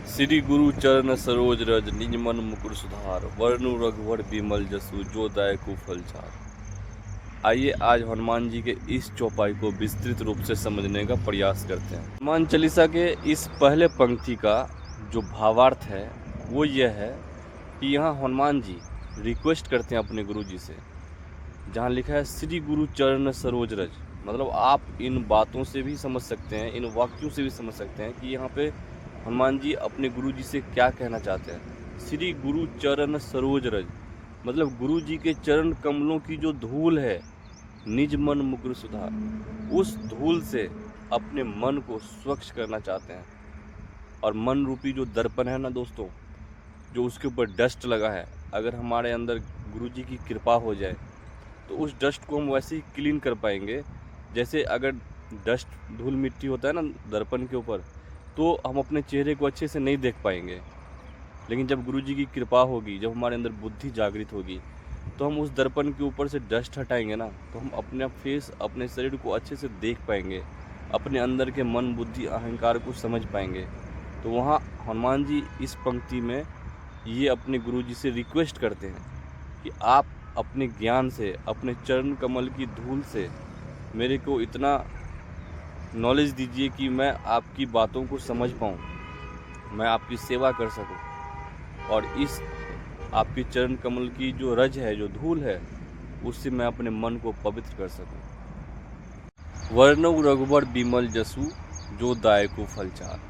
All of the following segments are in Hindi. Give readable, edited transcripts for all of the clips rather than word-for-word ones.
श्री गुरु चरण सरोज रज निज मन मुकुर सुधार वरनु रघुवर बिमल जसु जो दायकु फलचार। आइए आज हनुमान जी के इस चौपाई को विस्तृत रूप से समझने का प्रयास करते हैं। हनुमान चालीसा के इस पहले पंक्ति का जो भावार्थ है वो यह है कि यहाँ हनुमान जी रिक्वेस्ट करते हैं अपने गुरु जी से, जहाँ लिखा है श्री गुरु चरण सरोज रज, मतलब आप इन बातों से भी समझ सकते हैं, इन वाक्यों से भी समझ सकते हैं कि यहाँ पे हनुमान जी अपने गुरु जी से क्या कहना चाहते हैं। श्री गुरु चरण सरोज रज मतलब गुरु जी के चरण कमलों की जो धूल है, निज मन मुकुर सुधार, उस धूल से अपने मन को स्वच्छ करना चाहते हैं। और मन रूपी जो दर्पण है ना दोस्तों, जो उसके ऊपर डस्ट लगा है, अगर हमारे अंदर गुरु जी की कृपा हो जाए तो उस डस्ट को हम वैसे ही क्लीन कर पाएंगे। जैसे अगर डस्ट धूल मिट्टी होता है ना दर्पण के ऊपर, तो हम अपने चेहरे को अच्छे से नहीं देख पाएंगे। लेकिन जब गुरु जी की कृपा होगी, जब हमारे अंदर बुद्धि जागृत होगी, तो हम उस दर्पण के ऊपर से डस्ट हटाएंगे ना, तो हम अपने फेस, अपने शरीर को अच्छे से देख पाएंगे, अपने अंदर के मन बुद्धि अहंकार को समझ पाएंगे। तो वहाँ हनुमान जी इस पंक्ति में ये अपने गुरु जी से रिक्वेस्ट करते हैं कि आप अपने ज्ञान से, अपने चरण कमल की धूल से मेरे को इतना नॉलेज दीजिए कि मैं आपकी बातों को समझ पाऊँ, मैं आपकी सेवा कर सकूँ, और इस आपके चरण कमल की जो रज है, जो धूल है, उससे मैं अपने मन को पवित्र कर सकूँ। वर्णव रघुवर बिमल जसु जो दायकु फलचार।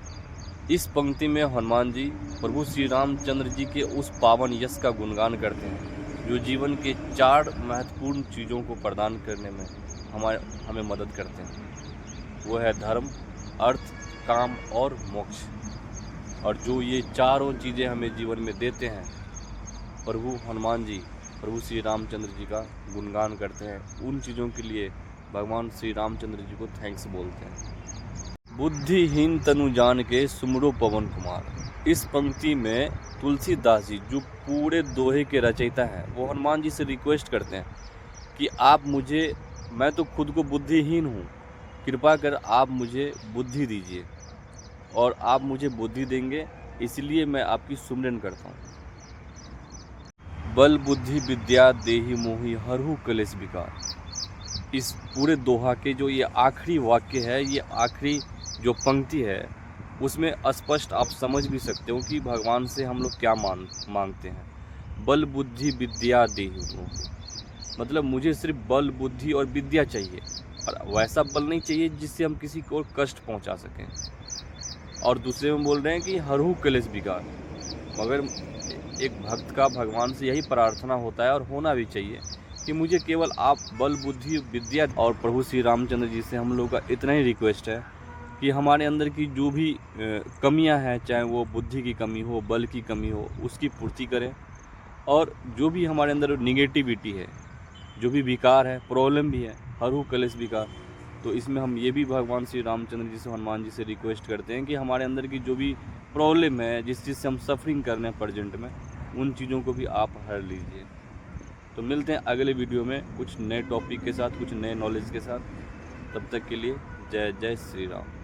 इस पंक्ति में हनुमान जी प्रभु श्री रामचंद्र जी के उस पावन यश का गुणगान करते हैं जो जीवन के 4 महत्वपूर्ण चीज़ों को प्रदान करने में हमें मदद करते हैं। वो है धर्म, अर्थ, काम और मोक्ष। और जो ये चारों चीज़ें हमें जीवन में देते हैं, प्रभु हनुमान जी प्रभु श्री रामचंद्र जी का गुणगान करते हैं। उन चीज़ों के लिए भगवान श्री रामचंद्र जी को थैंक्स बोलते हैं। बुद्धिहीन तनु जान के सुमरो पवन कुमार। इस पंक्ति में तुलसीदास जी जो पूरे दोहे के रचयिता हैं, वो हनुमान जी से रिक्वेस्ट करते हैं कि आप मुझे, मैं तो खुद को बुद्धिहीन हूँ, कृपा कर आप मुझे बुद्धि दीजिए, और आप मुझे बुद्धि देंगे इसलिए मैं आपकी सुमिरन करता हूँ। बल बुद्धि विद्या देहि मोहि हरहु कलेश विकार। इस पूरे दोहा के जो ये आखिरी वाक्य है, ये आखिरी जो पंक्ति है, उसमें स्पष्ट आप समझ भी सकते हो कि भगवान से हम लोग क्या मांगते हैं। बल बुद्धि विद्या देहि मोहि, मतलब मुझे सिर्फ बल बुद्धि और विद्या चाहिए, और वैसा बल नहीं चाहिए जिससे हम किसी को कष्ट पहुंचा सकें। और दूसरे में बोल रहे हैं कि हरहु कलेश विकार, मगर एक भक्त का भगवान से यही प्रार्थना होता है और होना भी चाहिए कि मुझे केवल आप बल बुद्धि विद्या। और प्रभु श्री रामचंद्र जी से हम लोग का इतना ही रिक्वेस्ट है कि हमारे अंदर की जो भी कमियां हैं, चाहे वो बुद्धि की कमी हो, बल की कमी हो, उसकी पूर्ति करें। और जो भी हमारे अंदर निगेटिविटी है, जो भी विकार है, प्रॉब्लम भी है, हरहु कलेश विकार, तो इसमें हम ये भी भगवान श्री रामचंद्र जी से, हनुमान जी से रिक्वेस्ट करते हैं कि हमारे अंदर की जो भी प्रॉब्लम है, जिस चीज़ से हम सफरिंग कर रहे हैं प्रेजेंट में, उन चीज़ों को भी आप हर लीजिए। तो मिलते हैं अगले वीडियो में कुछ नए टॉपिक के साथ, कुछ नए नॉलेज के साथ। तब तक के लिए जय जय श्री राम।